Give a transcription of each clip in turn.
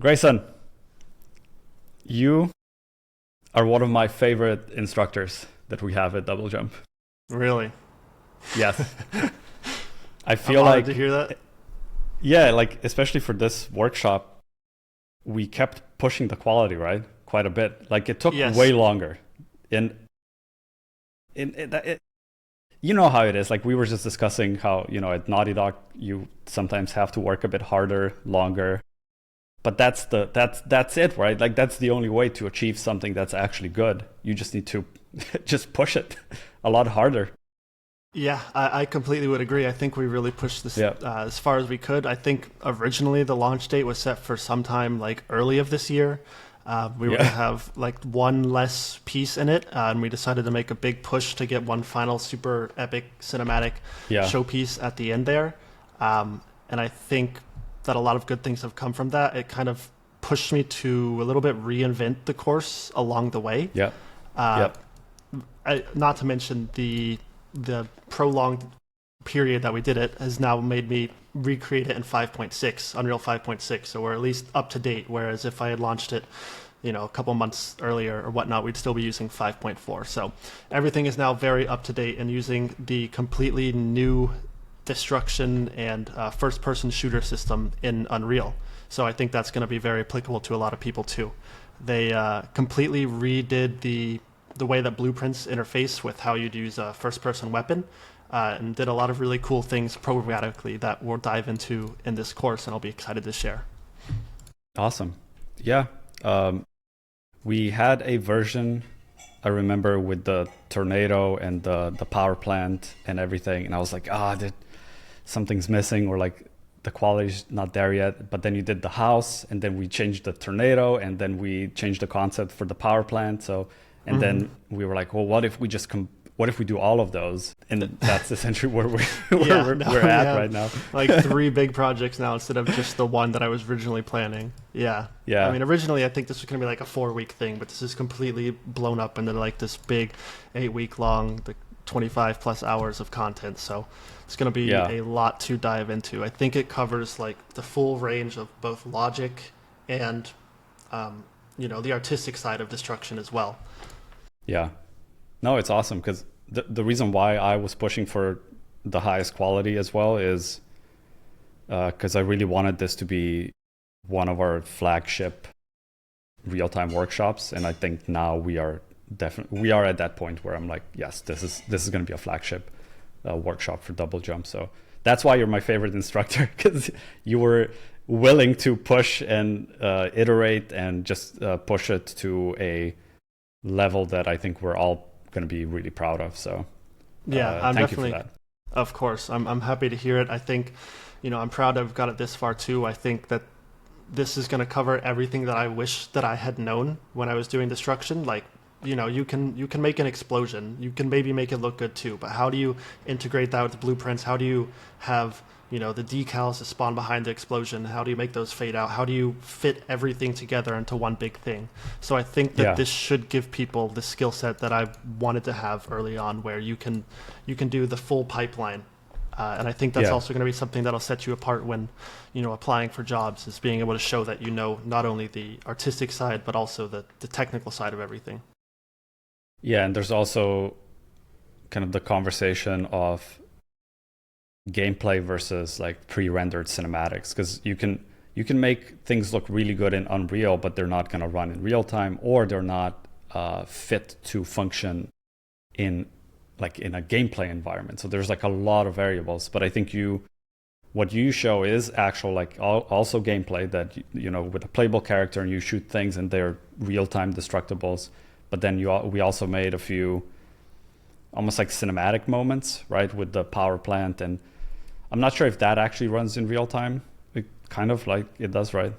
Grayson, you are one of my favorite instructors that we have at Double Jump. Really? Yes. I I'm feel honored to like, hear that. yeah, like especially for this workshop, we kept pushing the quality, right? Quite a bit. Like it took Yes. way longer. And you know how it is. Like we were just discussing how, at Naughty Dog, you sometimes have to work a bit harder, longer. But that's it, right? Like that's the only way to achieve something that's actually good. You just need to just push it a lot harder. Yeah, I completely would agree. I think we really pushed this Yeah. as far as we could. I think originally the launch date was set for sometime like early of this year. We were going to Yeah. have like one less piece in it, and we decided to make a big push to get one final super epic cinematic Yeah. showpiece at the end there. And I think that a lot of good things have come from that. It kind of pushed me to a little bit reinvent the course along the way. Yeah. Uh, Yeah. not to mention the prolonged period that we did it has now made me recreate it in 5.6, Unreal 5.6. So we're at least up to date. Whereas if I had launched it, a couple months earlier or whatnot, we'd still be using 5.4. So everything is now very up to date and using the completely new destruction and first-person shooter system in Unreal. So I think that's going to be very applicable to a lot of people too. They completely redid the way that blueprints interface with how you'd use a first-person weapon, and did a lot of really cool things programmatically that we'll dive into in this course, and I'll be excited to share. Awesome. Yeah. Um, we had a version, I remember, with the tornado and the power plant and everything. And I was like, something's missing, or like the quality's not there yet. But then you did the house, and then we changed the tornado, and then we changed the concept for the power plant. And then we were like, well, what if we do all of those? And that's essentially where Yeah, we're, now we're we at have right now. like three big projects now instead of just the one that I was originally planning. Yeah. Yeah. I mean, originally I think this was going to be like a 4-week thing, but this is completely blown up into like this big 8-week long, the 25 plus hours of content. So it's going to be Yeah. a lot to dive into. I think it covers like the full range of both logic and, the artistic side of destruction as well. Yeah. No, it's awesome because the reason why I was pushing for the highest quality as well is because I really wanted this to be one of our flagship real-time workshops, and I think now we are at that point where I'm like, yes, this is going to be a flagship workshop for Double Jump. So that's why you're my favorite instructor, because you were willing to push and iterate and just push it to a level that I think we're all going to be really proud of. So Yeah, I'm thank you for definitely, that. of course, I'm happy to hear it. I think, I'm proud to have got it this far too. I think that this is going to cover everything that I wish that I had known when I was doing destruction. Like, you can make an explosion, you can maybe make it look good too, but how do you integrate that with blueprints? How do you have the decals that spawn behind the explosion? How do you make those fade out? How do you fit everything together into one big thing? So I think that Yeah. this should give people the skill set that I wanted to have early on, where you can do the full pipeline. And I think that's Yeah. also going to be something that'll set you apart when, applying for jobs, is being able to show that not only the artistic side, but also the technical side of everything. Yeah, and there's also kind of the conversation of gameplay versus like pre-rendered cinematics, because you can make things look really good in Unreal, but they're not going to run in real time, or they're not fit to function in in a gameplay environment. So there's like a lot of variables, but I think what you show is actual also gameplay that with a playable character, and you shoot things and they're real-time destructibles. But then we also made a few almost like cinematic moments, right, with the power plant, and I'm not sure if that actually runs in real time. It kind of like it does, right?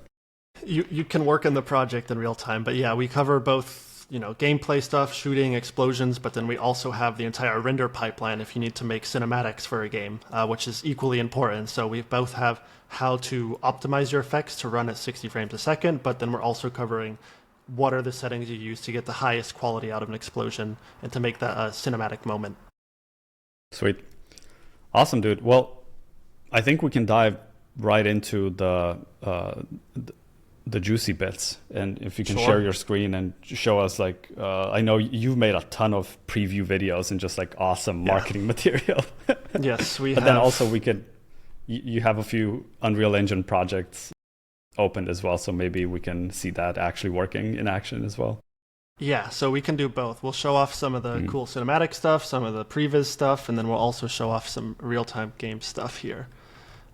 You can work in the project in real time, but yeah, we cover both gameplay stuff, shooting, explosions, but then we also have the entire render pipeline if you need to make cinematics for a game, which is equally important. So we both have how to optimize your effects to run at 60 frames a second, but then we're also covering what are the settings you use to get the highest quality out of an explosion and to make that a cinematic moment. Sweet. Awesome, dude. Well, I think we can dive right into the juicy bits. And if you can Sure. share your screen and show us, like, I know you've made a ton of preview videos and just like awesome marketing material. Yes, we But have. then also we could, you have a few Unreal Engine projects opened as well, so maybe we can see that actually working in action as well. Yeah, so we can do both. We'll show off some of the cool cinematic stuff, some of the previs stuff, and then we'll also show off some real-time game stuff here.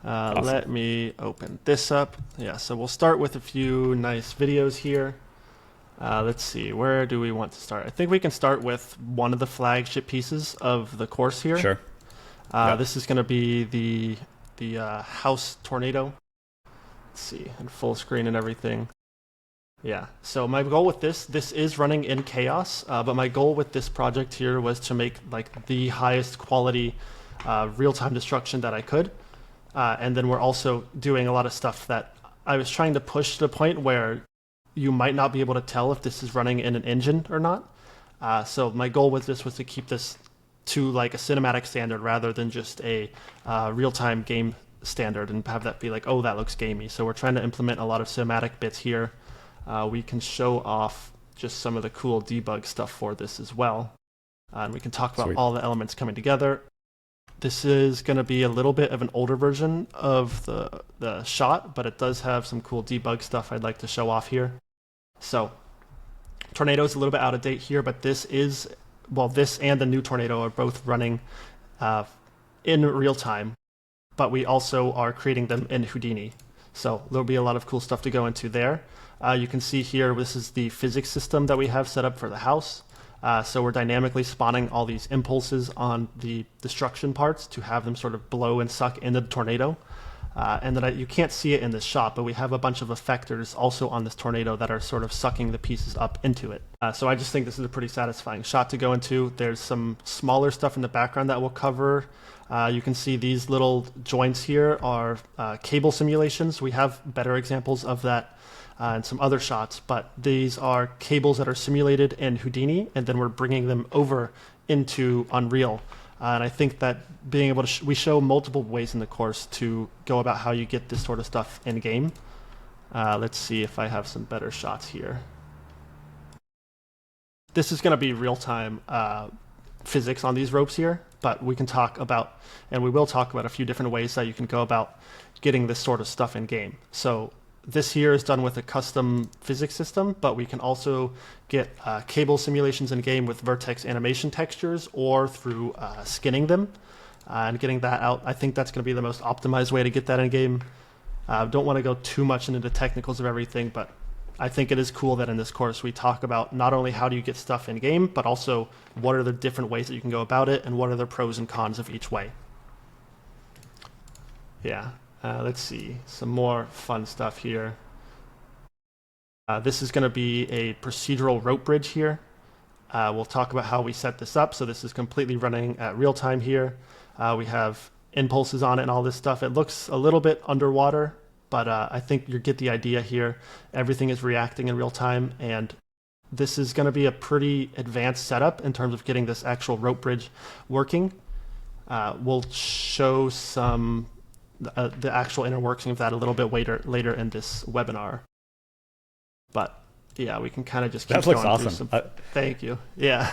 Awesome. Let me open this up. Yeah, so we'll start with a few nice videos here. Let's see, where do we want to start? I think we can start with one of the flagship pieces of the course here. Sure. Yeah. This is going to be the house tornado. Let's see, and full screen and everything. Yeah, so my goal with this is running in chaos, but my goal with this project here was to make like the highest quality real-time destruction that I could. And then we're also doing a lot of stuff that I was trying to push to the point where you might not be able to tell if this is running in an engine or not. So my goal with this was to keep this to like a cinematic standard rather than just a real-time game standard and have that be like, oh, that looks gamey. So we're trying to implement a lot of cinematic bits here. We can show off just some of the cool debug stuff for this as well. And we can talk about all the elements coming together. This is going to be a little bit of an older version of the shot, but it does have some cool debug stuff I'd like to show off here. So Tornado is a little bit out of date here, but this is, well, this and the new Tornado are both running in real time, but we also are creating them in Houdini. So there'll be a lot of cool stuff to go into there. You can see here, this is the physics system that we have set up for the house. So we're dynamically spawning all these impulses on the destruction parts to have them sort of blow and suck into the tornado. And then you can't see it in this shot, but we have a bunch of effectors also on this tornado that are sort of sucking the pieces up into it. So I just think this is a pretty satisfying shot to go into. There's some smaller stuff in the background that we'll cover. You can see these little joints here are cable simulations. We have better examples of that and some other shots, but these are cables that are simulated in Houdini, and then we're bringing them over into Unreal. And I think that being able to, we show multiple ways in the course to go about how you get this sort of stuff in game. Let's see if I have some better shots here. This is going to be real-time physics on these ropes here, but we can talk about, and we will talk about a few different ways that you can go about getting this sort of stuff in game. So this here is done with a custom physics system, but we can also get cable simulations in game with vertex animation textures or through skinning them and getting that out. I think that's going to be the most optimized way to get that in game. Don't want to go too much into the technicals of everything, but I think it is cool that in this course we talk about not only how do you get stuff in game, but also what are the different ways that you can go about it and what are the pros and cons of each way. Yeah. Let's see, some more fun stuff here. This is going to be a procedural rope bridge here. We'll talk about how we set this up. So this is completely running at real time here. We have impulses on it and all this stuff. It looks a little bit underwater, but I think you get the idea here. Everything is reacting in real time, and this is going to be a pretty advanced setup in terms of getting this actual rope bridge working. We'll show some the actual inner working of that a little bit later in this webinar. But yeah, we can kind of just keep that looks going awesome. through some. Thank you. Yeah.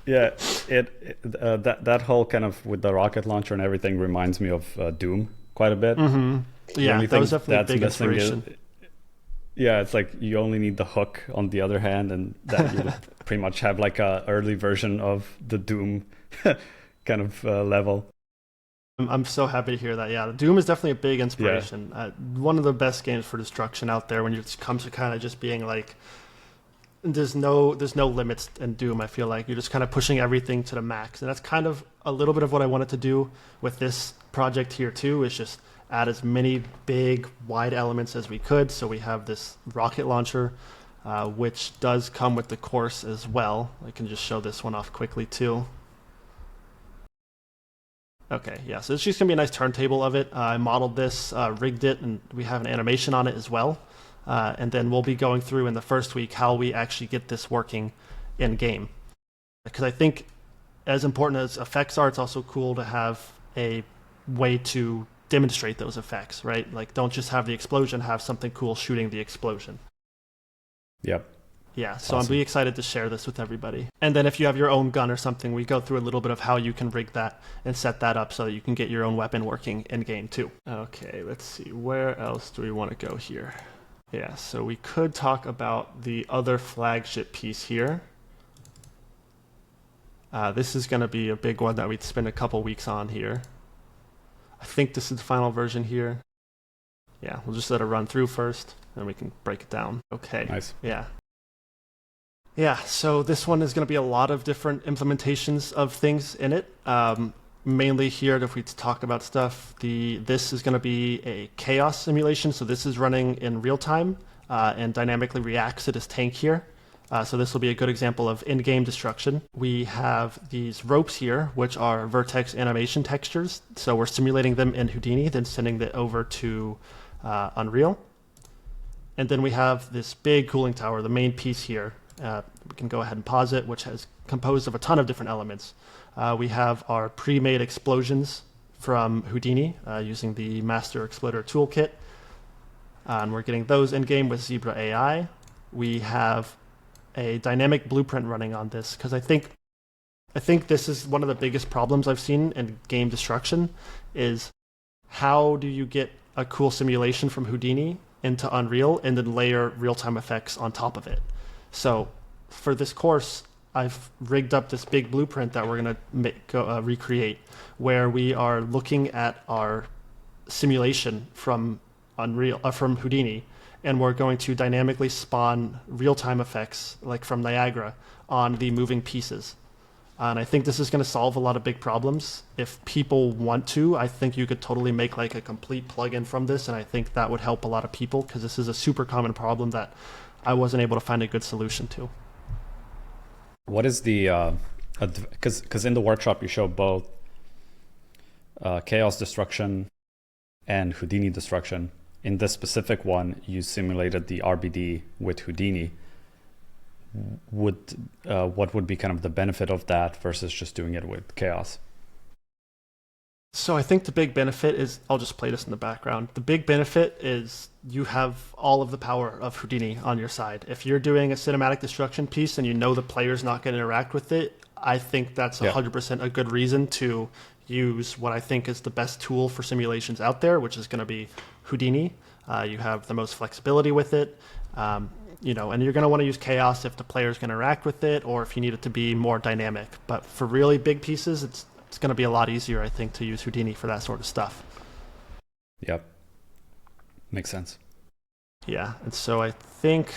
Yeah, that whole kind of with the rocket launcher and everything reminds me of Doom quite a bit. Mm-hmm. Yeah, that was definitely a big inspiration. Yeah, it's like you only need the hook on the other hand, and that you would pretty much have like a early version of the Doom kind of level. I'm so happy to hear that. Yeah, Doom is definitely a big inspiration. Yeah. One of the best games for destruction out there when it comes to kind of just being like, there's no limits in Doom. I feel like you're just kind of pushing everything to the max. And that's kind of a little bit of what I wanted to do with this project here too, is just add as many big, wide elements as we could. So we have this rocket launcher, which does come with the course as well. I can just show this one off quickly too. Okay, yeah, so it's just going to be a nice turntable of it. I modeled this, rigged it, and we have an animation on it as well. And then we'll be going through in the first week how we actually get this working in game. Because I think as important as effects are, it's also cool to have a way to demonstrate those effects, right? Like, don't just have the explosion, have something cool shooting the explosion. Yep. Yeah, so Awesome. I'm really excited to share this with everybody. And then if you have your own gun or something, we go through a little bit of how you can rig that and set that up so that you can get your own weapon working in game too. Okay, let's see. Where else do we want to go here? Yeah, so we could talk about the other flagship piece here. This is going to be a big one that we'd spend a couple weeks on here. I think this is the final version here. Yeah, we'll just let it run through first, and we can break it down. Okay. Nice. Yeah. Yeah, so this one is going to be a lot of different implementations of things in it. Mainly here, if we talk about stuff, this is going to be a chaos simulation. So this is running in real time and dynamically reacts to this tank here. So this will be a good example of in-game destruction. We have these ropes here, which are vertex animation textures. So we're simulating them in Houdini, then sending it over to Unreal. And then we have this big cooling tower, the main piece here. We can go ahead and pause it, which is composed of a ton of different elements. We have our pre-made explosions from Houdini using the Master Exploder toolkit. And we're getting those in-game with Zebra AI. We have a dynamic blueprint running on this, because I think this is one of the biggest problems I've seen in game destruction, is how do you get a cool simulation from Houdini into Unreal and then layer real-time effects on top of it. So for this course, I've rigged up this big blueprint that we're going to recreate, where we are looking at our simulation from from Houdini, and we're going to dynamically spawn real-time effects, like from Niagara, on the moving pieces. And I think this is going to solve a lot of big problems. If people want to, I think you could totally make like a complete plugin from this, and I think that would help a lot of people, because this is a super common problem that I wasn't able to find a good solution to. What is the, because in the workshop you show both chaos destruction and Houdini destruction. In this specific one, you simulated the RBD with Houdini. What would be kind of the benefit of that versus just doing it with chaos? So I think the big benefit is, I'll just play this in the background. The big benefit is you have all of the power of Houdini on your side. If you're doing a cinematic destruction piece and you know the player's not going to interact with it, I think that's 100% a good reason to use what I think is the best tool for simulations out there, which is going to be Houdini. You have the most flexibility with it. And you're going to want to use chaos if the player's going to interact with it, or if you need it to be more dynamic. But for really big pieces, it's going to be a lot easier, I think, to use Houdini for that sort of stuff. Yep. Makes sense. Yeah, and so I think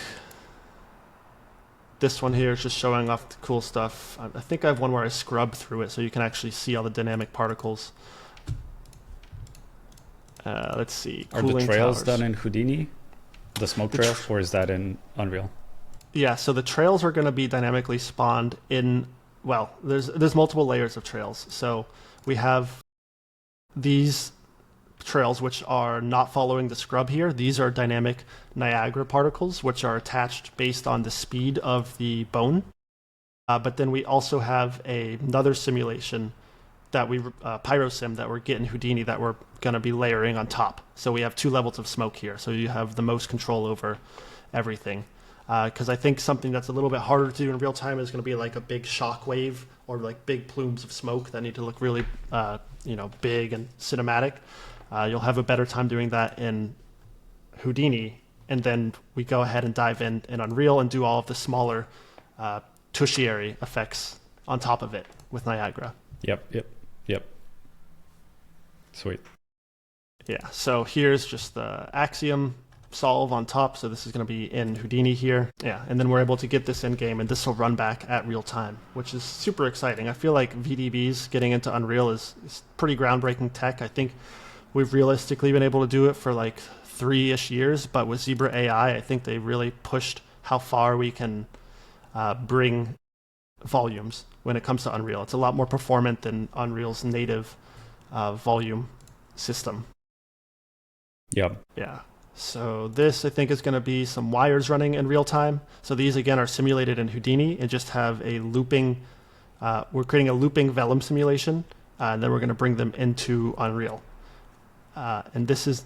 this one here is just showing off the cool stuff. I think I have one where I scrub through it so you can actually see all the dynamic particles. Let's see. Are the trails done in Houdini? The smoke trails, or is that in Unreal? Yeah, so the trails are going to be dynamically spawned in, well, there's multiple layers of trails. So we have these trails which are not following the scrub here. These are dynamic Niagara particles, which are attached based on the speed of the bone. But then we also have another simulation that we pyrosim that we're getting Houdini that we're going to be layering on top. So we have 2 levels of smoke here. So you have the most control over everything. Because I think something that's a little bit harder to do in real time is going to be like a big shock wave or like big plumes of smoke that need to look really big and cinematic. You'll have a better time doing that in Houdini, and then we go ahead and dive in Unreal and do all of the smaller tertiary effects on top of it with Niagara. Yep. Sweet. Yeah, so here's just the Axiom solve on top, so this is going to be in Houdini here. Yeah, and then we're able to get this in game, and this will run back at real time, which is super exciting. I feel like VDBs getting into Unreal is pretty groundbreaking tech. I think we've realistically been able to do it for like 3-ish years, but with Zebra AI, I think they really pushed how far we can bring volumes when it comes to Unreal. It's a lot more performant than Unreal's native volume system. Yep. Yeah. So this, I think, is going to be some wires running in real time. So these, again, are simulated in Houdini and just have a looping. We're creating a looping vellum simulation, and then we're going to bring them into Unreal. And this is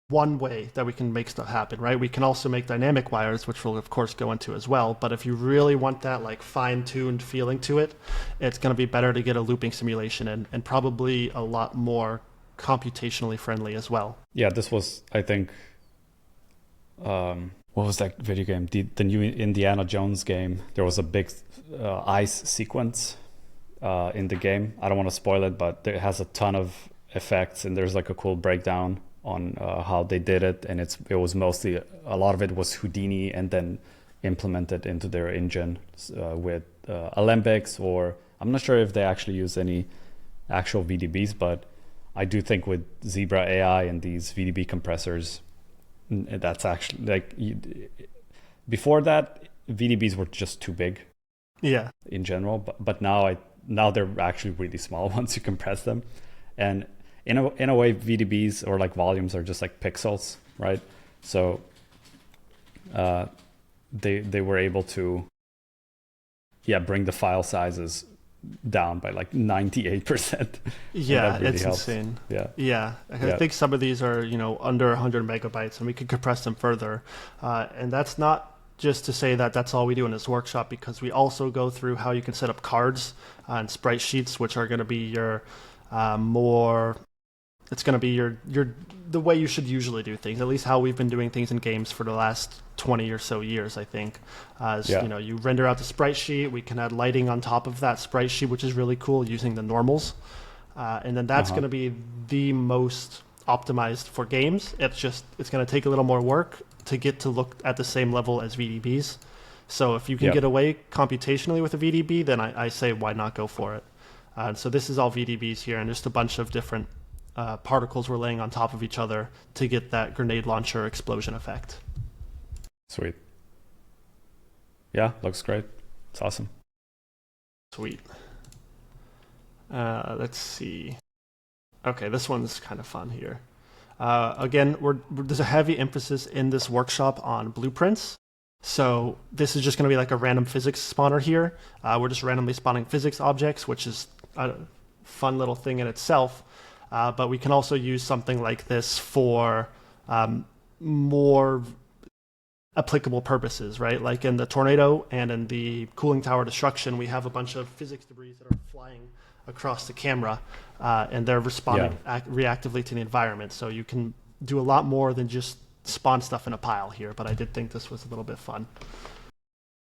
one way that we can make stuff happen, right? We can also make dynamic wires, which we'll of course go into as well. But if you really want that like fine-tuned feeling to it, it's going to be better to get a looping simulation and probably a lot more computationally friendly as well. Yeah, this was, I think, what was that video game? The new Indiana Jones game. There was a big ice sequence in the game. I don't want to spoil it, but it has a ton of effects, and there's like a cool breakdown on how they did it. And it was mostly, a lot of it was Houdini and then implemented into their engine with Alembics, or I'm not sure if they actually use any actual VDBs, but I do think with Zebra AI and these VDB compressors, that's actually like, before that VDBs were just too big, in general, but now they're actually really small once you compress them. And in a way, VDBs or like volumes are just like pixels, right? So they were able to bring the file sizes down by like 98%. Yeah, really it's helps. insane. Yeah. I think some of these are, under 100 megabytes, and we could compress them further. And that's not just to say that that's all we do in this workshop, because we also go through how you can set up cards and sprite sheets, which are going to be your it's going to be the way you should usually do things, at least how we've been doing things in games for the last 20 or so years, I think. You render out the sprite sheet, we can add lighting on top of that sprite sheet, which is really cool, using the normals. And then that's going to be the most optimized for games. It's going to take a little more work to get to look at the same level as VDBs. So if you can get away computationally with a VDB, then I say why not go for it. So this is all VDBs here, and just a bunch of different particles we're laying on top of each other to get that grenade launcher explosion effect. Sweet. Yeah, looks great. It's awesome. Sweet. Let's see. Okay, this one's kind of fun here. Again, there's a heavy emphasis in this workshop on blueprints. So this is just going to be like a random physics spawner here. We're just randomly spawning physics objects, which is a fun little thing in itself. But we can also use something like this for more applicable purposes, right? Like in the tornado and in the cooling tower destruction, we have a bunch of physics debris that are flying across the camera, and they're responding reactively to the environment. So you can do a lot more than just spawn stuff in a pile here, but I did think this was a little bit fun.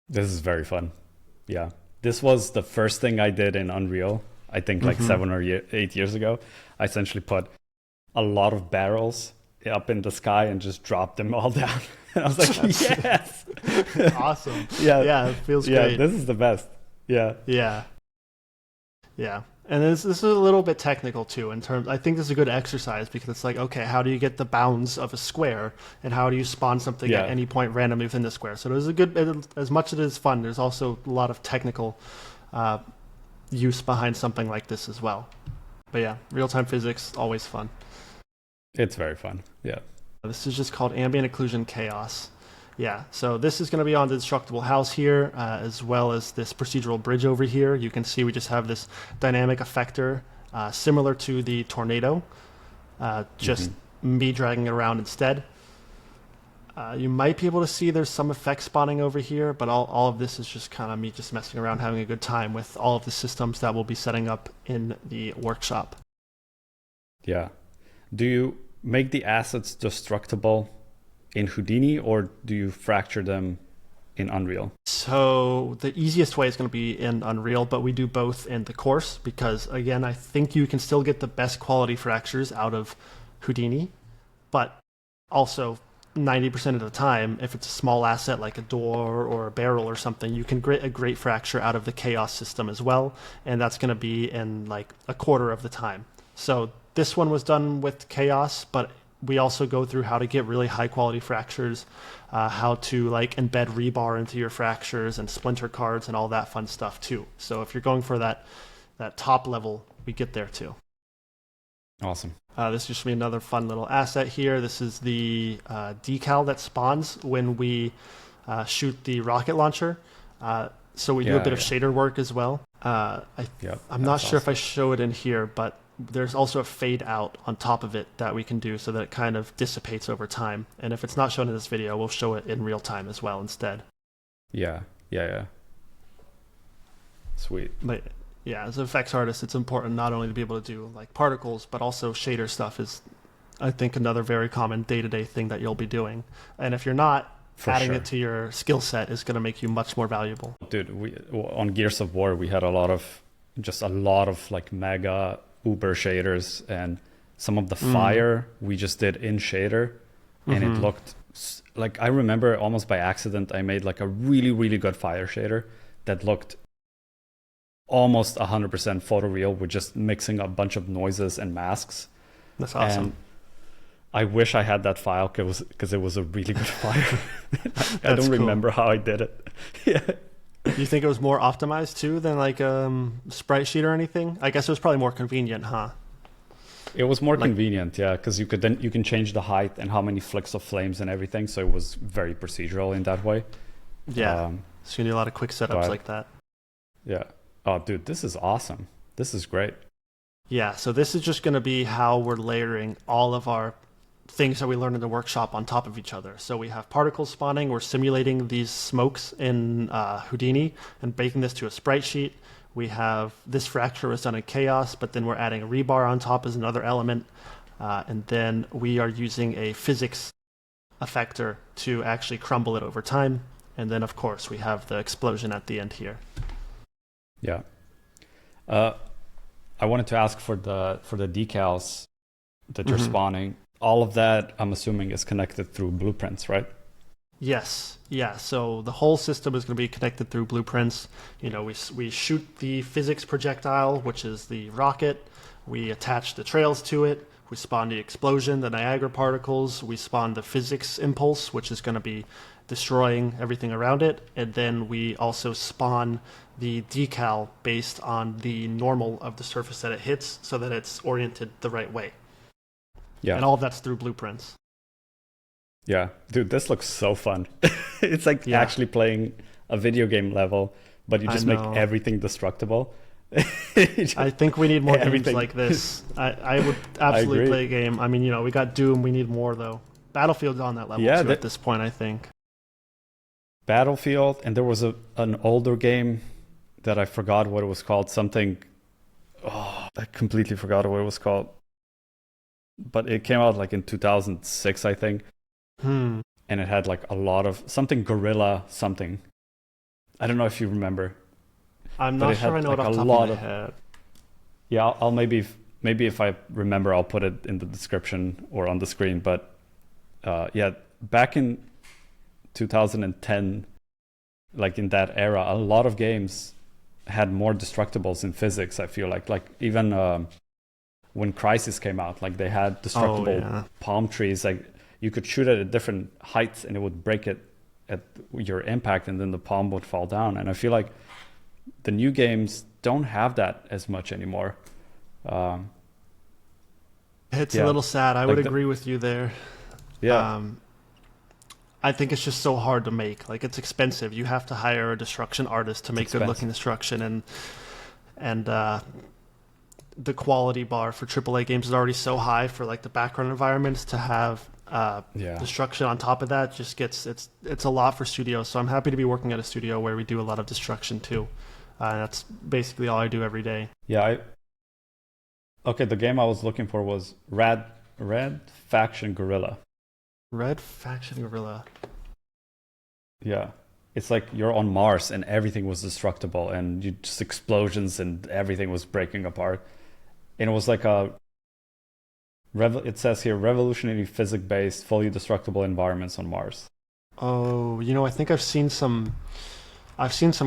This is very fun. Yeah. This was the first thing I did in Unreal, I think like 7 or 8 years ago. I essentially put a lot of barrels up in the sky and just dropped them all down. And I was like, yes! Awesome. Yeah, it feels great. This is the best. Yeah. And this is a little bit technical too, I think this is a good exercise, because it's like, okay, how do you get the bounds of a square, and how do you spawn something at any point randomly within the square? So there's as much as it is fun, there's also a lot of technical use behind something like this as well. But yeah, real-time physics, always fun. It's very fun, yeah. This is just called ambient occlusion chaos. Yeah, so this is going to be on the destructible house here, as well as this procedural bridge over here. You can see we just have this dynamic effector, similar to the tornado, just me dragging it around instead. You might be able to see there's some effect spawning over here, but all of this is just kind of me just messing around, having a good time with all of the systems that we'll be setting up in the workshop. Yeah. Do you make the assets destructible in Houdini, or do you fracture them in Unreal? So the easiest way is going to be in Unreal, but we do both in the course, because again, I think you can still get the best quality fractures out of Houdini, but also 90% of the time, if it's a small asset like a door or a barrel or something, you can get a great fracture out of the chaos system as well, and that's going to be in like a quarter of the time. So this one was done with chaos, but we also go through how to get really high quality fractures, how to like embed rebar into your fractures and splinter cards and all that fun stuff too. So if you're going for that top level, we get there too. Awesome. This is just be another fun little asset here. This is the decal that spawns when we shoot the rocket launcher. So we do a bit of shader work as well. I'm not sure if I show it in here, but there's also a fade out on top of it that we can do so that it kind of dissipates over time. And if it's not shown in this video, we'll show it in real time as well instead. Yeah. Sweet. But yeah, as an effects artist, it's important not only to be able to do like particles, but also shader stuff is, I think, another very common day-to-day thing that you'll be doing. And if you're not, adding it to your skill set is going to make you much more valuable. Dude, on Gears of War, we had a lot of like mega uber shaders, and some of the fire we just did in shader, and it looked like, I remember almost by accident, I made like a really, really good fire shader that looked almost 100% photoreal with just mixing a bunch of noises and masks. That's awesome. And I wish I had that file because it was a really good file. I don't remember how I did it. Yeah. Do you think it was more optimized too than like sprite sheet or anything? I guess it was probably more convenient, huh? It was more convenient, yeah, because you can change the height and how many flicks of flames and everything. So it was very procedural in that way. Yeah. So you need a lot of quick setups like that. Yeah. Oh, dude, this is awesome. This is great. Yeah. So this is just going to be how we're layering all of our things that we learned in the workshop on top of each other. So we have particle spawning. We're simulating these smokes in Houdini and baking this to a sprite sheet. We have this fracture was done in chaos, but then we're adding a rebar on top as another element. And then we are using a physics effector to actually crumble it over time. And then, of course, we have the explosion at the end here. Yeah. I wanted to ask for the decals that you're spawning. All of that, I'm assuming, is connected through blueprints, right? Yes. Yeah. So the whole system is going to be connected through blueprints. You know, we shoot the physics projectile, which is the rocket. We attach the trails to it. We spawn the explosion, the Niagara particles. We spawn the physics impulse, which is going to be destroying everything around it. And then we also spawn the decal based on the normal of the surface that it hits so that it's oriented the right way. Yeah. And all of that's through blueprints. Yeah. Dude, this looks so fun. It's like actually playing a video game level, but you just make everything destructible. I think we need more games like this. I would absolutely play a game. I mean, you know, we got Doom. We need more, though. Battlefield's on that level, too, at this point, I think. Battlefield, and there was an older game that I forgot what it was called. Something... Oh, I completely forgot what it was called. But it came out like in 2006, I think. And it had like a lot of something gorilla something. I don't know if you remember. I'm not sure I know it off the top of my head. Yeah, I'll maybe if I remember, I'll put it in the description or on the screen. But yeah, back in 2010, like in that era, a lot of games had more destructibles in physics. I feel like even when Crysis came out, like they had destructible palm trees. Like you could shoot it at different heights and it would break it at your impact, and then the palm would fall down. And I feel like the new games don't have that as much anymore. It's a little sad. I would agree with you there. Yeah. I think it's just so hard to make. Like, it's expensive. You have to hire a destruction artist to make good-looking destruction, and the quality bar for AAA games is already so high for like the background environments. To have destruction on top of that just gets it's a lot for studios. So I'm happy to be working at a studio where we do a lot of destruction too. That's basically all I do every day. Yeah. Okay, the game I was looking for was Red Faction Guerrilla. Red Faction Guerrilla. Yeah. It's like you're on Mars and everything was destructible and you just explosions and everything was breaking apart. And it was like it says here, revolutionary physics-based, fully destructible environments on Mars. Oh, you know, I think I've seen some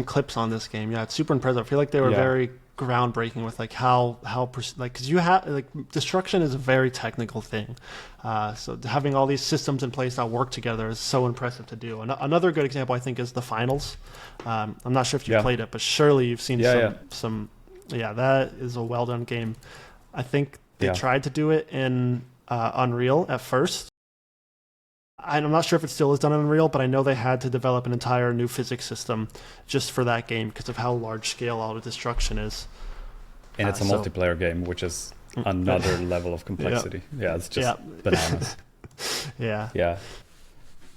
clips on this game. Yeah, it's super impressive. I feel like they were very groundbreaking with like how like, because you have like destruction is a very technical thing. So having all these systems in place that work together is so impressive to do. Another good example I think is the Finals. I'm not sure if you played it, but surely you've seen some. Yeah, that is a well done game. I think they tried to do it in Unreal at first. I'm not sure if it still is done in Unreal, but I know they had to develop an entire new physics system just for that game because of how large scale all the destruction is. And it's a multiplayer game, which is another level of complexity. Yeah, it's just bananas. Yeah.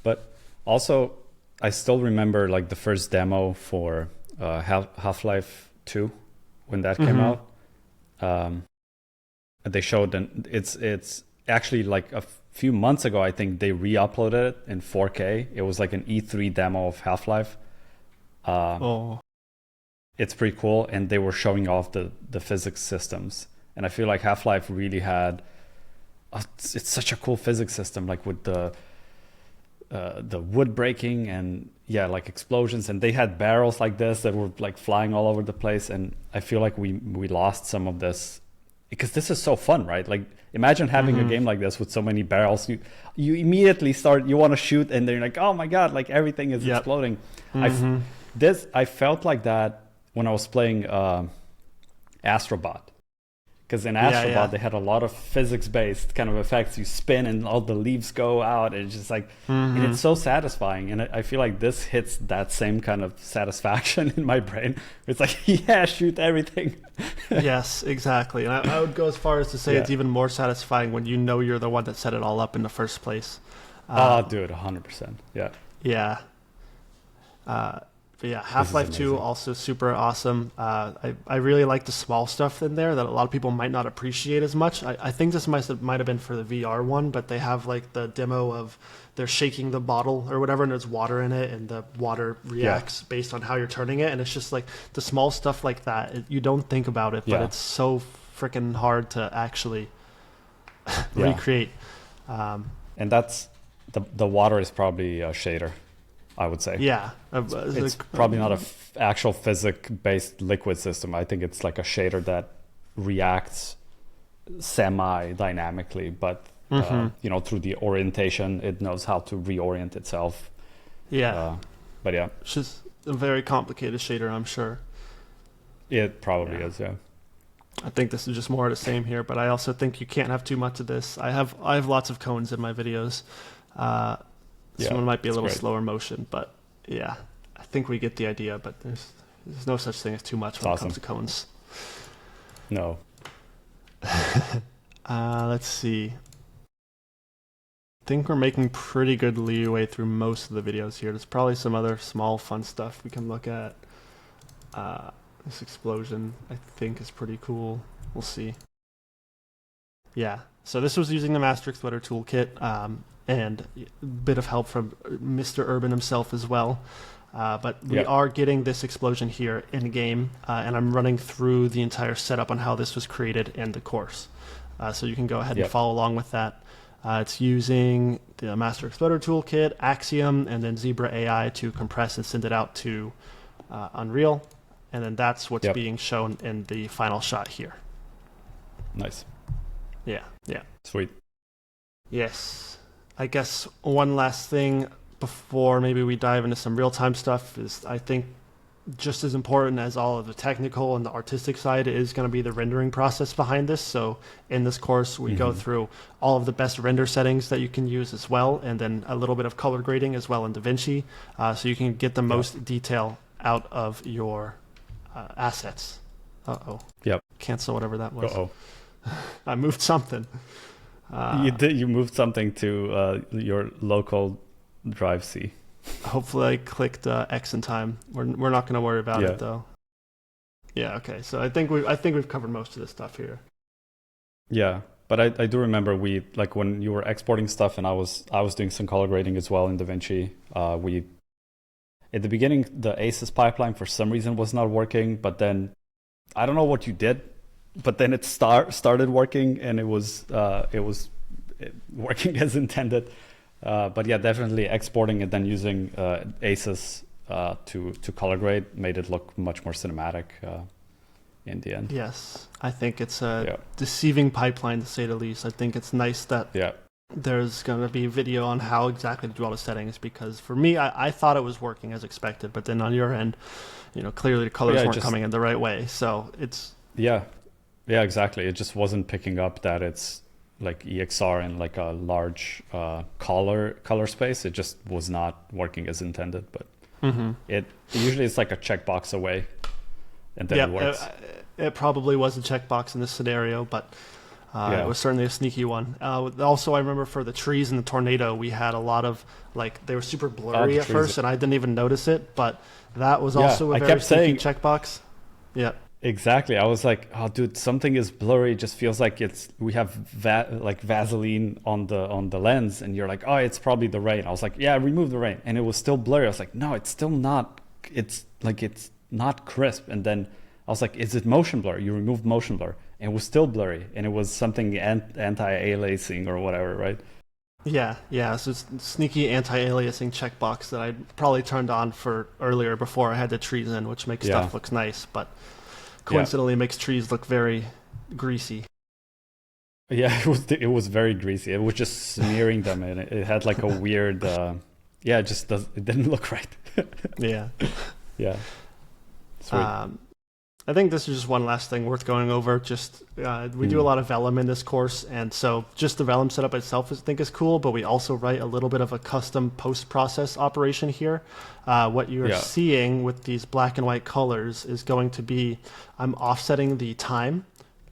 But also, I still remember like the first demo for Half-Life 2 when that came out. They showed, and it's actually like a few months ago, I think they re-uploaded it in 4K. It was like an E3 demo of Half-Life. It's pretty cool, and they were showing off the physics systems. And I feel like Half-Life really had it's such a cool physics system, like with the wood breaking and like explosions, and they had barrels like this that were like flying all over the place. And I feel like we lost some of this, because this is so fun, right? Like imagine having a game like this with so many barrels. You immediately you want to shoot, and then you're like, oh my god, like everything is exploding. I felt like that when I was playing Astrobot. Because in Astrobot, they had a lot of physics-based kind of effects. You spin and all the leaves go out. And it's just like, and it's so satisfying. And I feel like this hits that same kind of satisfaction in my brain. It's like, shoot everything. Yes, exactly. And I would go as far as to say it's even more satisfying when you know you're the one that set it all up in the first place. Dude, 100%. Yeah. Yeah. But yeah, Half-Life 2 also super awesome. I really like the small stuff in there that a lot of people might not appreciate as much. I think this might have been for the VR one, but they have like the demo of they're shaking the bottle or whatever, and there's water in it, and the water reacts based on how you're turning it. And it's just like the small stuff like that. You don't think about it, but it's so freaking hard to actually recreate. And that's the water is probably a shader, I would say. Yeah. It's probably not an actual physics-based liquid system. I think it's like a shader that reacts semi-dynamically, but through the orientation, it knows how to reorient itself. Yeah. But yeah. It's just a very complicated shader, I'm sure. It probably is, yeah. I think this is just more of the same here, but I also think you can't have too much of this. I have lots of cones in my videos. This one might be a little slower motion, but yeah, I think we get the idea. But there's no such thing as too much when it comes to cones. No. Let's see. I think we're making pretty good leeway through most of the videos here. There's probably some other small fun stuff we can look at. This explosion, I think, is pretty cool. We'll see. Yeah, so this was using the Master Exploder toolkit. And a bit of help from Mr. Urban himself as well. But we are getting this explosion here in game, and I'm running through the entire setup on how this was created in the course. So you can go ahead and follow along with that. It's using the Master Exploder toolkit, Axiom, and then Zebra AI to compress and send it out to Unreal. And then that's what's being shown in the final shot here. Nice. Yeah. Sweet. Yes. I guess one last thing before maybe we dive into some real-time stuff is, I think, just as important as all of the technical and the artistic side is going to be the rendering process behind this. So in this course, we go through all of the best render settings that you can use as well, and then a little bit of color grading as well in DaVinci, so you can get the most detail out of your assets. Yep. Cancel whatever that was. Uh-oh. I moved something. You moved something to your local drive C. Hopefully I clicked X in time. We're not going to worry about it though. Yeah, okay. So I think we've covered most of this stuff here. Yeah, but I do remember we, like, when you were exporting stuff and I was doing some color grading as well in DaVinci. We at the beginning the ACES pipeline for some reason was not working, but then I don't know what you did. But then it started working, and it was working as intended. But yeah, definitely exporting and then using ACES to color grade made it look much more cinematic in the end. Yes, I think it's a deceiving pipeline, to say the least. I think it's nice that there's going to be video on how exactly to do all the settings, because for me, I thought it was working as expected, but then on your end, clearly the colors weren't coming in the right way. So it's... Yeah, exactly. It just wasn't picking up that it's like EXR in like a large color space. It just was not working as intended. But it usually it's like a checkbox away, and then it works. It probably was a checkbox in this scenario, but It Yeah. was certainly a sneaky one. Also, I remember for the trees and the tornado, we had a lot of, like, they were super Oh, blurry the at trees. first, and I didn't even notice it, but that was Yeah, also a I very kept sneaky saying checkbox. Yeah. exactly. I was like, "Oh, dude, something is blurry. It just feels like we have like Vaseline on the lens." And you're like, "Oh, it's probably the rain." I was like, "Yeah, remove the rain," and it was still blurry. I was like, "No, it's still not. It's not crisp." And then I was like, "Is it motion blur?" You removed motion blur, and it was still blurry, and it was something anti-aliasing or whatever, right? Yeah. So it's sneaky anti-aliasing checkbox that I probably turned on for earlier before I had the trees in, which makes Yeah, stuff looks nice, but yeah, coincidentally makes trees look very greasy. yeah. It was very greasy. It was just smearing them, and it had like a weird. Yeah, it didn't look right. Yeah. Yeah, sweet. Um, I think this is just one last thing worth going over. Just we do a Mm. lot of vellum in this course, and so just the vellum setup itself I think is cool. But we also write a little bit of a custom post-process operation here. What you're Yeah. seeing with these black and white colors is going to be I'm offsetting the time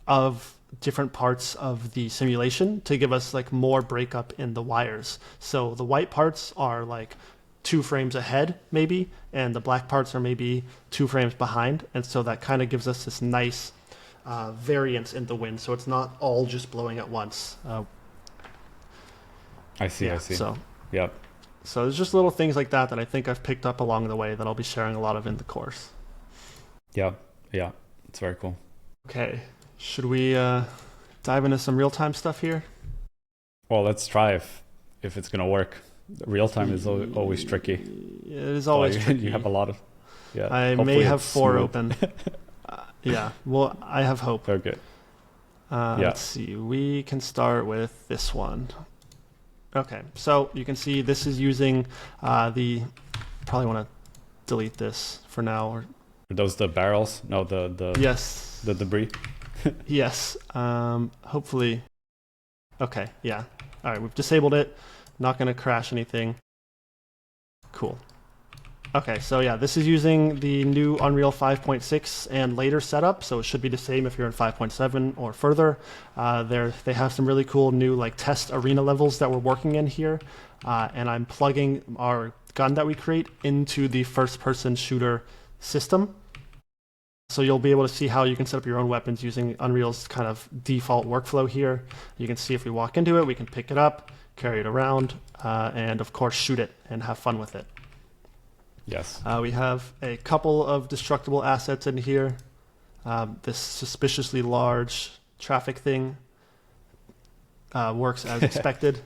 of different parts of the simulation to give us like more breakup in the wires. So the white parts are like 2 frames ahead maybe, and the black parts are maybe 2 frames behind, and so that kind of gives us this nice variance in the wind, so it's not all just blowing at once. I see. I Yeah, see. so Yeah. there's just little things like that that I think I've picked up along the way that I'll be sharing a lot of in the course. Yeah. Yeah. It's very cool. Okay, should we dive into some real-time stuff here? Well, let's try if it's gonna work. Real time is always tricky. It is always tricky. You have a lot of. Yeah. I may Hopefully have it's 4 smooth. open. Yeah, well, I have hope. Okay. Yeah. Let's see. We can start with this one. Okay, so you can see this is using the. Probably want to delete this for now. Or Are those the barrels? No, the yes, the debris. yes. Hopefully. Okay. Yeah. All right. We've disabled it. Not going to crash anything. Cool. Okay, so yeah, this is using the new Unreal 5.6 and later setup, so it should be the same if you're in 5.7 or further. They have some really cool new like test arena levels that we're working in here, and I'm plugging our gun that we create into the first-person shooter system. So you'll be able to see how you can set up your own weapons using Unreal's kind of default workflow here. You can see if we walk into it, we can pick it up, carry it around, and of course shoot it and have fun with it. Yes. We have a couple of destructible assets in here. This suspiciously large traffic thing works as expected.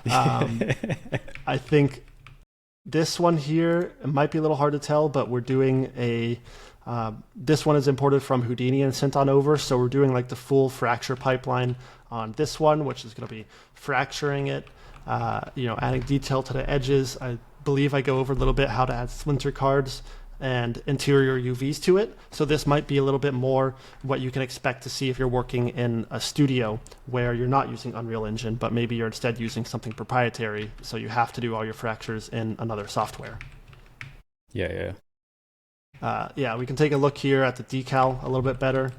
I think this one here, it might be a little hard to tell, but we're doing this one is imported from Houdini and sent on over, so we're doing like the full fracture pipeline on this one, which is going to be fracturing it, adding detail to the edges. I believe I go over a little bit how to add splinter cards and interior UVs to it. So this might be a little bit more what you can expect to see if you're working in a studio where you're not using Unreal Engine, but maybe you're instead using something proprietary, so you have to do all your fractures in another software. Yeah. We can take a look here at the decal a little bit better.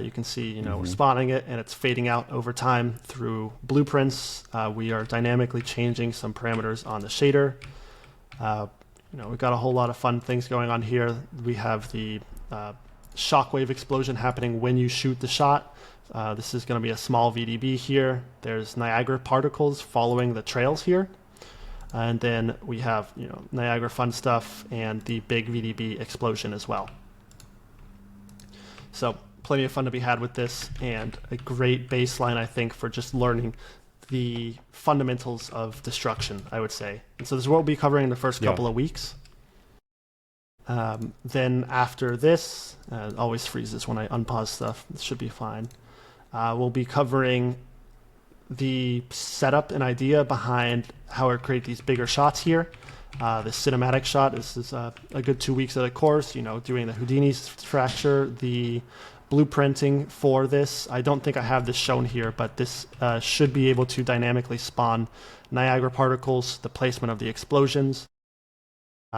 You can see, we're spawning it and it's fading out over time through blueprints. We are dynamically changing some parameters on the shader. We've got a whole lot of fun things going on here. We have the shockwave explosion happening when you shoot the shot. This is going to be a small VDB here. There's Niagara particles following the trails here. And then we have, Niagara fun stuff and the big VDB explosion as well. So plenty of fun to be had with this, and a great baseline, I think, for just learning the fundamentals of destruction, I would say. And so this is what we'll be covering in the first couple of weeks. Then after this, it always freezes when I unpause stuff. This should be fine. We'll be covering the setup and idea behind how I create these bigger shots here. The cinematic shot, this is a good 2 weeks of the course, doing the Houdini fracture, the blueprinting for this. I don't think I have this shown here, but this should be able to dynamically spawn Niagara particles, the placement of the explosions.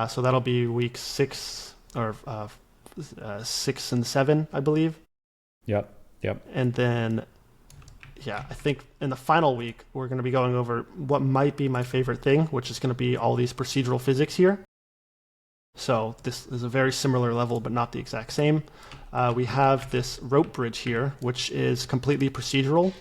So that'll be week 6 or 6 and 7, I believe. Yep. And then yeah, I think in the final week, we're going to be going over what might be my favorite thing, which is going to be all these procedural physics here. So this is a very similar level, but not the exact same. We have this rope bridge here, which is completely procedural.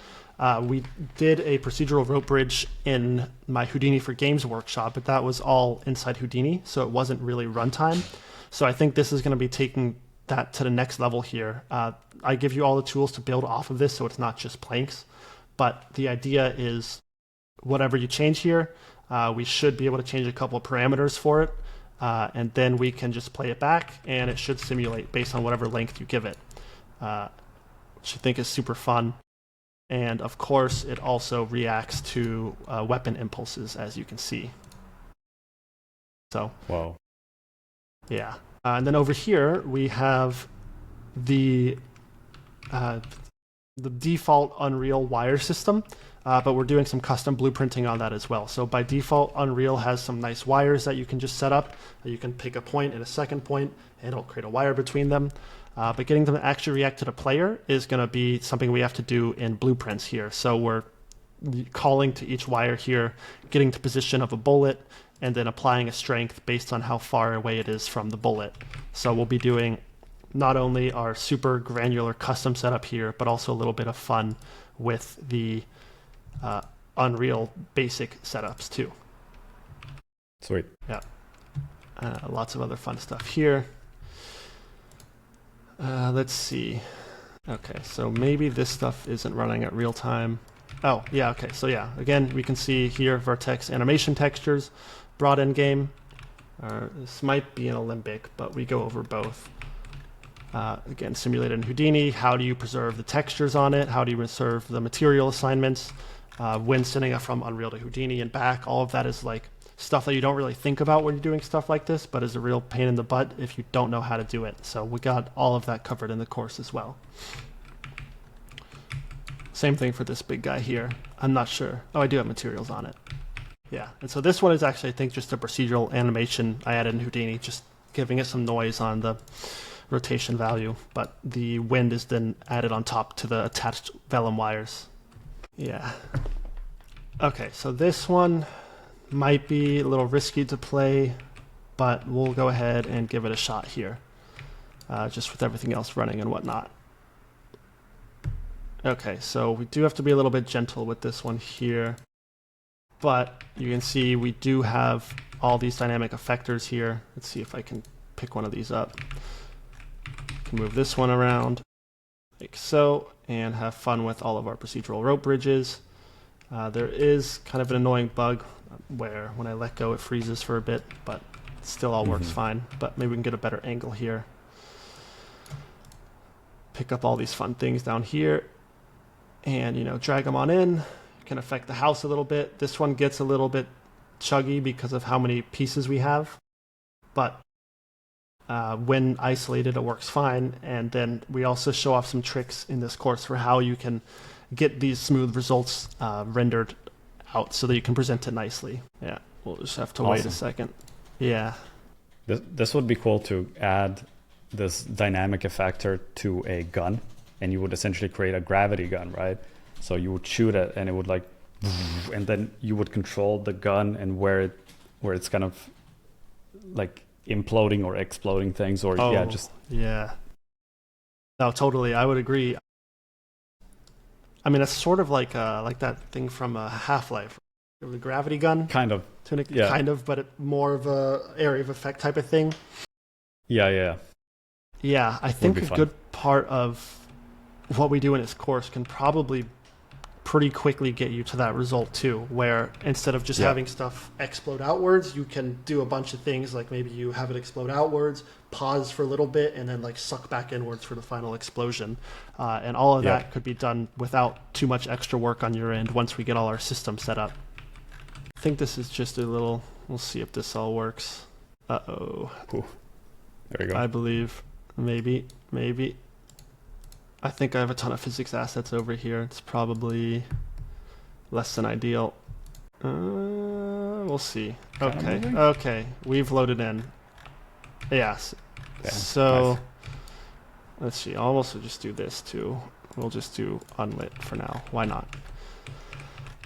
We did a procedural rope bridge in my Houdini for Games workshop, but that was all inside Houdini, so it wasn't really runtime. So I think this is going to be taking that to the next level here. I give you all the tools to build off of this, so it's not just planks. But the idea is whatever you change here, we should be able to change a couple of parameters for it. And then we can just play it back, and it should simulate based on whatever length you give it, which I think is super fun. And of course, it also reacts to weapon impulses, as you can see. So, wow. Yeah. And then over here, we have the default Unreal wire system. But we're doing some custom blueprinting on that as well. So by default, Unreal has some nice wires that you can just set up. You can pick a point and a second point, and it'll create a wire between them. But getting them to actually react to the player is going to be something we have to do in blueprints here. So we're calling to each wire here, getting to position of a bullet, and then applying a strength based on how far away it is from the bullet. So we'll be doing not only our super granular custom setup here, but also a little bit of fun with the Unreal basic setups too. Sweet. Yeah. Lots of other fun stuff here. Let's see. Okay, so maybe this stuff isn't running at real time. Oh, yeah, okay. So yeah, again, we can see here vertex animation textures, brought in game. This might be an Olympic, but we go over both. Again, simulated in Houdini. How do you preserve the textures on it? How do you preserve the material assignments? When sending it from Unreal to Houdini and back, all of that is like stuff that you don't really think about when you're doing stuff like this, but is a real pain in the butt if you don't know how to do it. So we got all of that covered in the course as well. Same thing for this big guy here. I'm not sure. Oh, I do have materials on it. Yeah, and so this one is actually, I think, just a procedural animation I added in Houdini, just giving it some noise on the rotation value, but the wind is then added on top to the attached vellum wires. Yeah. Okay, so this one might be a little risky to play, but we'll go ahead and give it a shot here, just with everything else running and whatnot. Okay, so we do have to be a little bit gentle with this one here, but you can see we do have all these dynamic effectors here. Let's see if I can pick one of these up. Can move this one around like so, and have fun with all of our procedural rope bridges. There is kind of an annoying bug where when I let go it freezes for a bit, but it still all works fine. But maybe we can get a better angle here. Pick up all these fun things down here and, you know, drag them on in. Can affect the house a little bit. This one gets a little bit chuggy because of how many pieces we have, but when isolated, it works fine. And then we also show off some tricks in this course for how you can get these smooth results rendered out so that you can present it nicely. Yeah, we'll just have to wait a second. Yeah. This would be cool to add this dynamic effector to a gun, and you would essentially create a gravity gun, right? So you would shoot it and it would like, and then you would control the gun and where it's kind of like imploding or exploding things, or yeah. No, totally. I would agree. I mean, it's sort of like that thing from Half-Life, the gravity gun. Kind of. Kind of, but more of a area of effect type of thing. Yeah. Yeah, I think a good part of what we do in this course can probably pretty quickly get you to that result too, where instead of just having stuff explode outwards, you can do a bunch of things, like maybe you have it explode outwards, pause for a little bit, and then like suck back inwards for the final explosion. And all of that could be done without too much extra work on your end once we get all our systems set up. I think this is just a little, we'll see if this all works. Uh-oh. Ooh. There you go. I believe. Maybe. I think I have a ton of physics assets over here. It's probably less than ideal. We'll see. Okay. We've loaded in. Yes. So, let's see. I'll also just do this too. We'll just do unlit for now. Why not?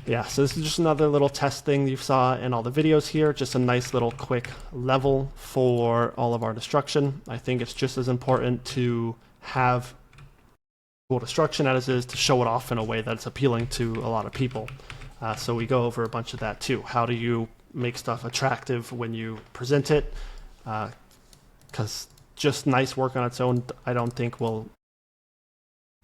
Yeah, so this is just another little test thing you saw in all the videos here. Just a nice little quick level for all of our destruction. I think it's just as important to have cool destruction as it is to show it off in a way that's appealing to a lot of people. So we go over a bunch of that too. How do you make stuff attractive when you present it? Because just nice work on its own, I don't think will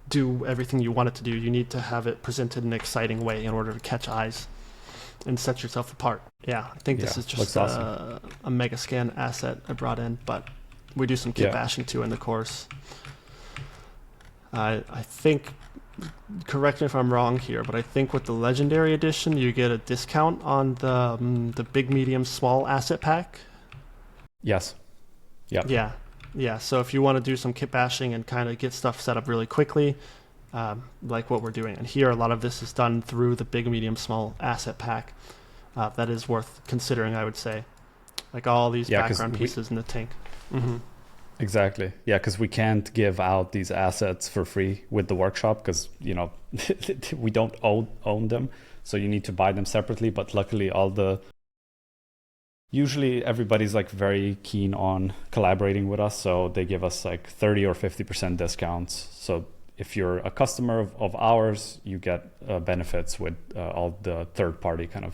do everything you want it to do. You need to have it presented in an exciting way in order to catch eyes and set yourself apart. Yeah, I think this is just awesome. A mega scan asset I brought in, but we do some kit bashing too in the course. I think, correct me if I'm wrong here, but I think with the Legendary Edition you get a discount on the big, medium, small asset pack. Yes. Yeah. Yeah, so if you want to do some kit bashing and kind of get stuff set up really quickly, like what we're doing. And here, a lot of this is done through the big, medium, small asset pack. That is worth considering, I would say. Like all these background pieces in the tank. Mm-hmm. Exactly. Yeah, because we can't give out these assets for free with the workshop because, we don't own them. So you need to buy them separately. But luckily, usually everybody's like very keen on collaborating with us, so they give us like 30 or 50% discounts. So if you're a customer of ours, you get benefits with all the third-party kind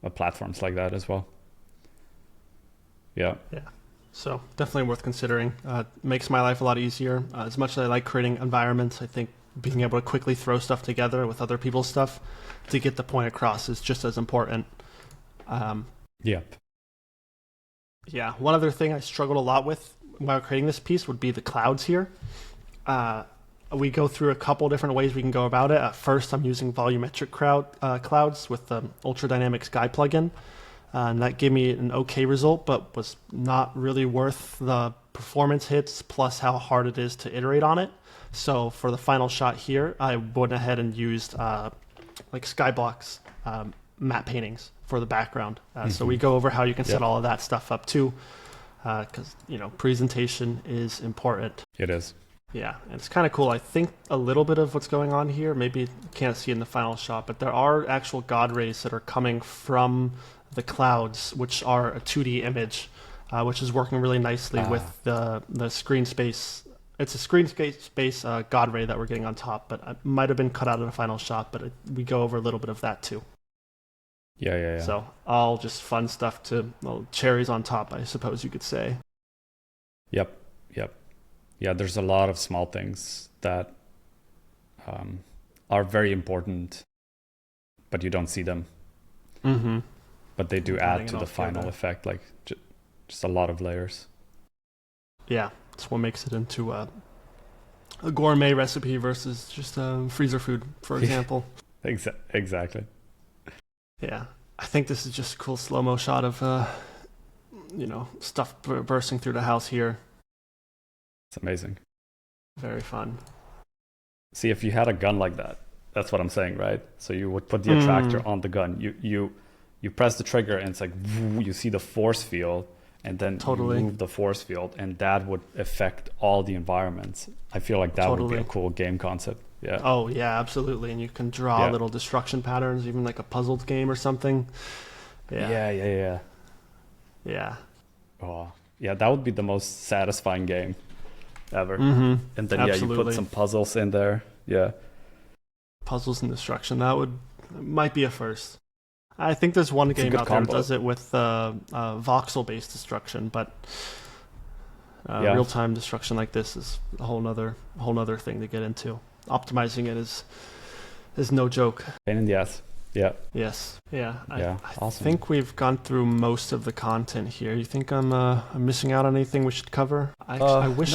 of platforms like that as well. Yeah. So definitely worth considering. Makes my life a lot easier. As much as I like creating environments, I think being able to quickly throw stuff together with other people's stuff to get the point across is just as important. Yeah, one other thing I struggled a lot with while creating this piece would be the clouds here. We go through a couple different ways we can go about it. At first, I'm using volumetric clouds with the Ultra Dynamic Sky plugin, and that gave me an okay result, but was not really worth the performance hits plus how hard it is to iterate on it. So for the final shot here, I went ahead and used like Skyblocks matte paintings for the background. So we go over how you can set all of that stuff up too, because presentation is important. It is. Yeah, and it's kind of cool. I think a little bit of what's going on here, maybe you can't see in the final shot, but there are actual God rays that are coming from the clouds, which are a 2D image, which is working really nicely with the screen space. It's a screen space God ray that we're getting on top, but it might have been cut out of the final shot, but we go over a little bit of that too. Yeah. So all just fun stuff cherries on top, I suppose you could say. Yep. Yeah, there's a lot of small things that are very important, but you don't see them. Mm-hmm. But they do add to the final effect, like just a lot of layers. Yeah, that's what makes it into a gourmet recipe versus just freezer food, for example. Exactly. Yeah, I think this is just a cool slow-mo shot of, stuff bursting through the house here. It's amazing. Very fun. See, if you had a gun like that, that's what I'm saying, right? So you would put the attractor on the gun. You press the trigger and it's like, you see the force field, and then you move the force field, and that would affect all the environments. I feel like that would be a cool game concept. Yeah. Oh, yeah, absolutely. And you can draw little destruction patterns, even like a puzzled game or something. Yeah. Oh, yeah, that would be the most satisfying game ever. Mm-hmm. And then, you put some puzzles in there. Yeah. Puzzles and destruction. Might be a first. I think there's one game out there that does it with voxel-based destruction, but real-time destruction like this is a whole nother thing to get into. Optimizing it is no joke. Pain in the ass. Yeah. Yes. Yeah. I awesome. think we've gone through most of the content here. You think I'm missing out on anything we should cover? I wish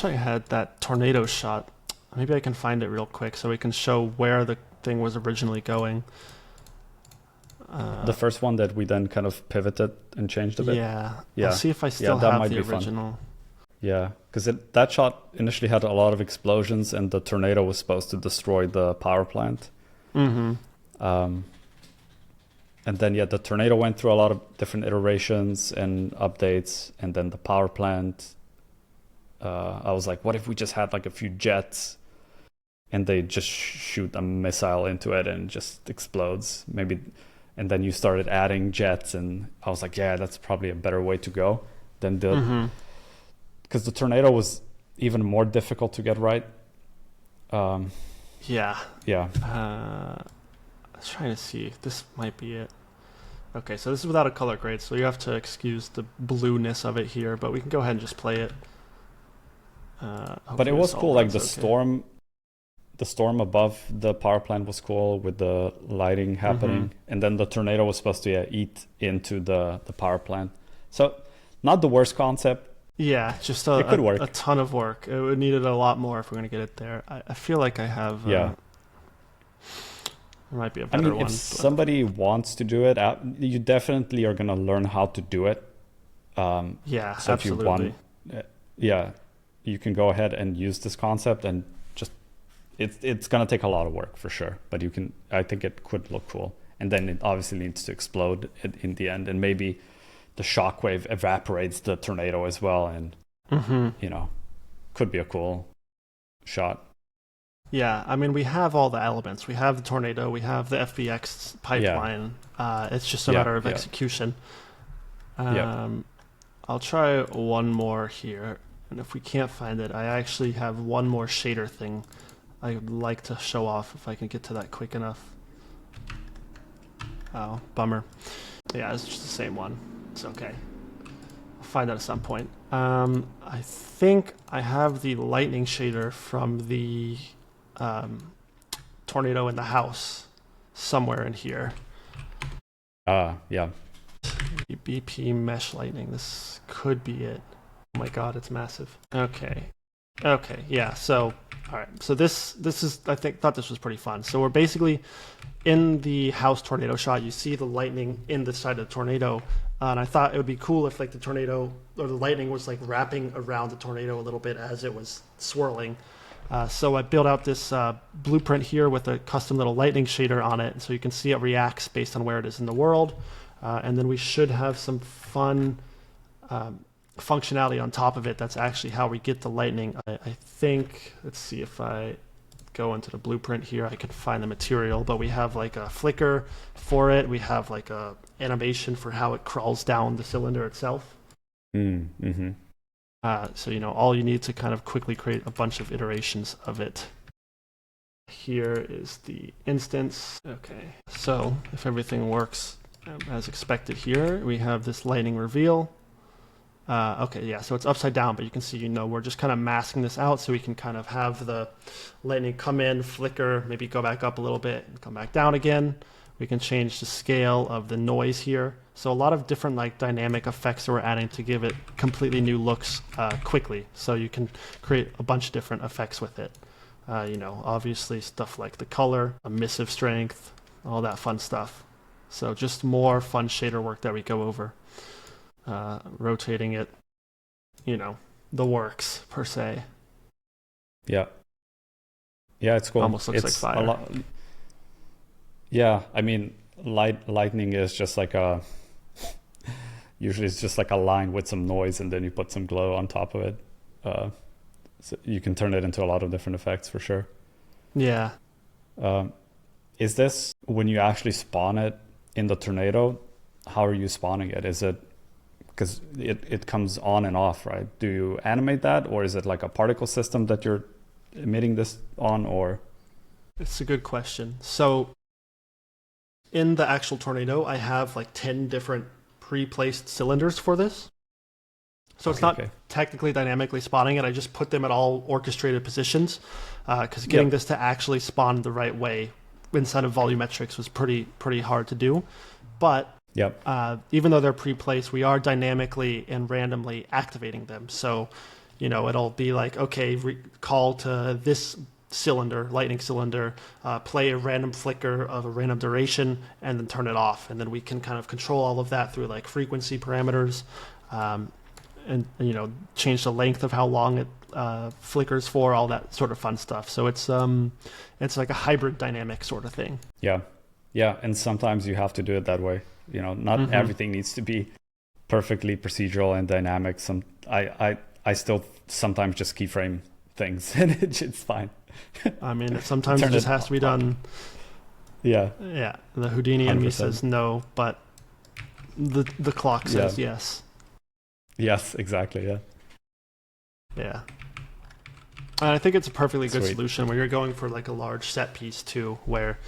I had that tornado shot. Maybe I can find it real quick so we can show where the thing was originally going. The first one that we then kind of pivoted and changed a bit. Yeah. I'll see if I still have the original. Fun. Yeah, because that shot initially had a lot of explosions, and the tornado was supposed to destroy the power plant. Mm-hmm. And then, the tornado went through a lot of different iterations and updates, and then the power plant I was like, what if we just had like a few jets and they just shoot a missile into it and it just explodes? Maybe. And then you started adding jets, and I was like, yeah, that's probably a better way to go than the, because the tornado was even more difficult to get right. Yeah. Yeah. I was trying to see. This might be it. Okay, so this is without a color grade, so you have to excuse the blueness of it here, but we can go ahead and just play it. But it was cool, like the storm. The storm above the power plant was cool with the lighting happening. And then the tornado was supposed to eat into the power plant. So not the worst concept. Yeah, just it could work. A ton of work. It would needed a lot more if we're going to get it there. I feel like I have... Yeah. There might be a better one. If somebody wants to do it, you definitely are going to learn how to do it. Yeah, so absolutely. If you want, you can go ahead and use this concept and it's going to take a lot of work for sure, but I think it could look cool. And then it obviously needs to explode in the end, and maybe the shockwave evaporates the tornado as well, and could be a cool shot. Yeah, I mean, we have all the elements. We have the tornado, we have the FBX pipeline. It's just a matter of execution. I'll try one more here, and if we can't find it, I actually have one more shader thing I would like to show off if I can get to that quick enough. Oh, bummer. Yeah, it's just the same one. It's okay. I'll find that at some point. I think I have the lightning shader from the tornado in the house somewhere in here. Yeah. BP mesh lightning. This could be it. Oh my god, it's massive. Okay, yeah, so all right, so this is, thought this was pretty fun. So we're basically in the house tornado shot. You see the lightning in the side of the tornado, and I thought it would be cool if like the tornado or the lightning was like wrapping around the tornado a little bit as it was swirling. So I built out this blueprint here with a custom little lightning shader on it, so you can see it reacts based on where it is in the world, and then we should have some fun functionality on top of it. That's actually how we get the lightning. I think, let's see if I go into the blueprint here, I can find the material, but we have like a flicker for it. We have like a animation for how it crawls down the cylinder itself. So, all you need to kind of quickly create a bunch of iterations of it. Here is the instance. Okay, so if everything works as expected here, we have this lightning reveal. Okay, yeah, so it's upside down, but you can see, we're just kind of masking this out so we can kind of have the lightning come in, flicker, maybe go back up a little bit and come back down again. We can change the scale of the noise here. So a lot of different like dynamic effects that we're adding to give it completely new looks quickly. So you can create a bunch of different effects with it. Obviously stuff like the color, emissive strength, all that fun stuff. So just more fun shader work that we go over. Rotating it, the works per se. Yeah, it's cool. Almost looks like fire. Yeah, I mean, lightning is just like usually it's just like a line with some noise, and then you put some glow on top of it. So you can turn it into a lot of different effects for sure. Yeah. Is this when you actually spawn it in the tornado? How are you spawning it? Is it because it comes on and off, right? Do you animate that, or is it like a particle system that you're emitting this on, or? It's a good question. So in the actual tornado, I have like 10 different pre-placed cylinders for this. So it's not technically dynamically spawning it. I just put them at all orchestrated positions because getting this to actually spawn the right way inside of volumetrics was pretty hard to do. But even though they're pre-placed, we are dynamically and randomly activating them. So, it'll be like, okay, call to this cylinder, lightning cylinder, play a random flicker of a random duration, and then turn it off. And then we can kind of control all of that through like frequency parameters, and change the length of how long it flickers for, all that sort of fun stuff. So it's like a hybrid dynamic sort of thing. Yeah, and sometimes you have to do it that way. Not everything needs to be perfectly procedural and dynamic. I I still sometimes just keyframe things and it's fine. I mean, sometimes it just has to be done. Yeah. Yeah. The Houdini in me 100%. says no, but the clock says yes. Yes, exactly. Yeah. Yeah. And I think it's a perfectly good Sweet. solution where you're going for like a large set piece too, where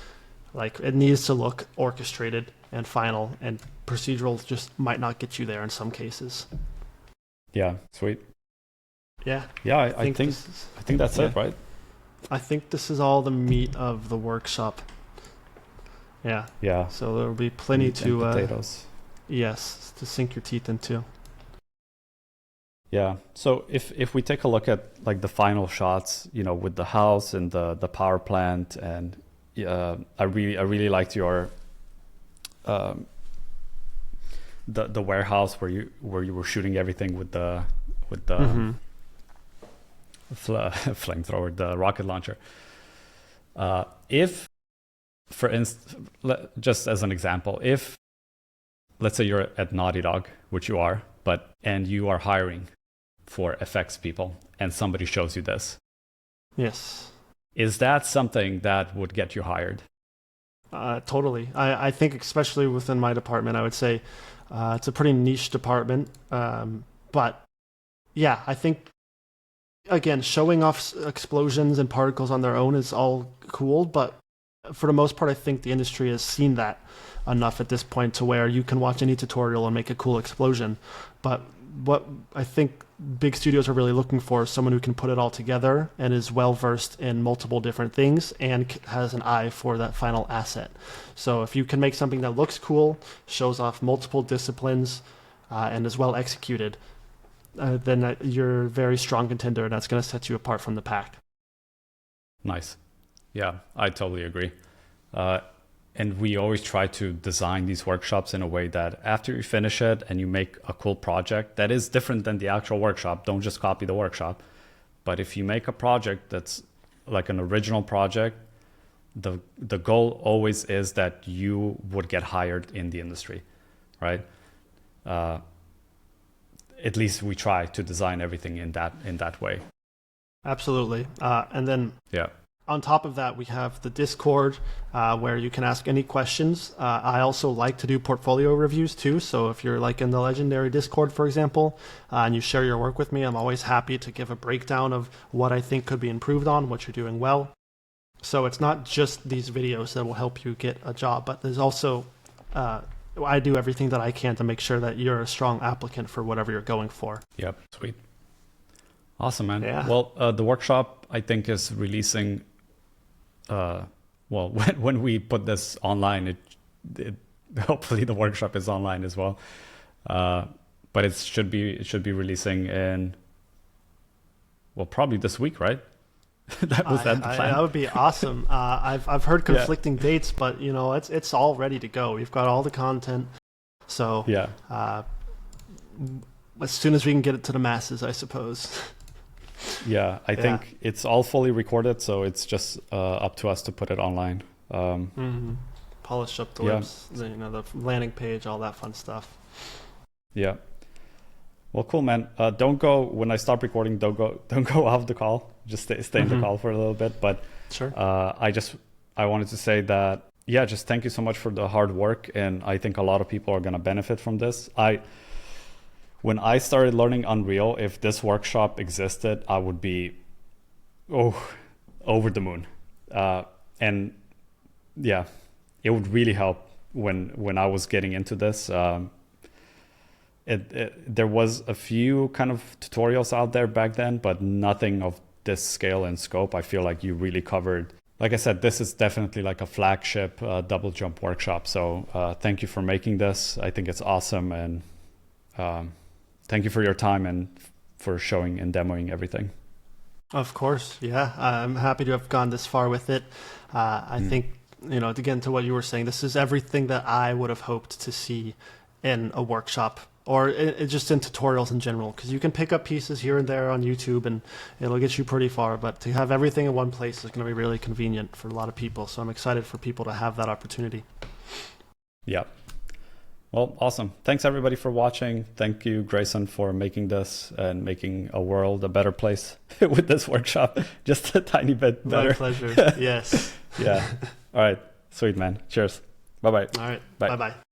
like it needs to look orchestrated and final, and procedural just might not get you there in some cases. Yeah. Sweet. Yeah. Yeah. I think that's it, right? I think this is all the meat of the workshop. Yeah. Yeah. So there'll be plenty Meat and to potatoes. yes, to sink your teeth into. Yeah. So if we take a look at like the final shots, you know, with the house and the power plant, and I really liked your the warehouse where you were shooting everything with the flamethrower, the rocket launcher. If, for instance, just as an example, if let's say you're at Naughty Dog, which you are, and you are hiring for effects people, and somebody shows you this. Yes. Is that something that would get you hired? Totally. I think especially within my department, I would say it's a pretty niche department. But yeah, I think, again, showing off explosions and particles on their own is all cool. But for the most part, I think the industry has seen that enough at this point to where you can watch any tutorial and make a cool explosion. But what I think big studios are really looking for is someone who can put it all together and is well versed in multiple different things and has an eye for that final asset. So if you can make something that looks cool, shows off multiple disciplines, and is well executed, then you're a very strong contender, and that's going to set you apart from the pack. Nice. Yeah, I totally agree. And we always try to design these workshops in a way that after you finish it and you make a cool project that is different than the actual workshop, don't just copy the workshop. But if you make a project that's like an original project, the goal always is that you would get hired in the industry, right? At least we try to design everything in that way. Absolutely. And then on top of that, we have the Discord where you can ask any questions. I also like to do portfolio reviews too. So if you're like in the Legendary Discord, for example, and you share your work with me, I'm always happy to give a breakdown of what I think could be improved on, what you're doing well. So it's not just these videos that will help you get a job, but there's also, I do everything that I can to make sure that you're a strong applicant for whatever you're going for. Yep, sweet. Awesome, man. Yeah. Well, the workshop, I think, is releasing... when we put this online, it hopefully the workshop is online as well. But it should be releasing in, well, probably this week, right? That the plan? That would be awesome. I've heard conflicting dates, but you know, it's all ready to go. We've got all the content, so as soon as we can get it to the masses, I suppose. Yeah, I think it's all fully recorded, so it's just up to us to put it online. Polish up the lips, the landing page, all that fun stuff. Yeah. Well, cool, man. Don't go when I stop recording. Don't go off the call. Just stay in the call for a little bit. But sure. I wanted to say that just thank you so much for the hard work, and I think a lot of people are gonna benefit from this. When I started learning Unreal, if this workshop existed, I would be, over the moon. And yeah, it would really help when I was getting into this. There was a few kind of tutorials out there back then, but nothing of this scale and scope. I feel like you really covered. Like I said, this is definitely like a flagship double jump workshop. So thank you for making this. I think it's awesome. And thank you for your time and for showing and demoing everything. Of course. Yeah. I'm happy to have gone this far with it. I think, to get into what you were saying, this is everything that I would have hoped to see in a workshop or just in tutorials in general, because you can pick up pieces here and there on YouTube and it'll get you pretty far. But to have everything in one place is going to be really convenient for a lot of people. So I'm excited for people to have that opportunity. Yeah. Well, awesome. Thanks everybody for watching. Thank you, Grayson, for making this and making a world a better place with this workshop. Just a tiny bit better. My pleasure. Yes. Yeah. All right. Sweet, man. Cheers. Bye-bye. All right. Bye. Bye-bye.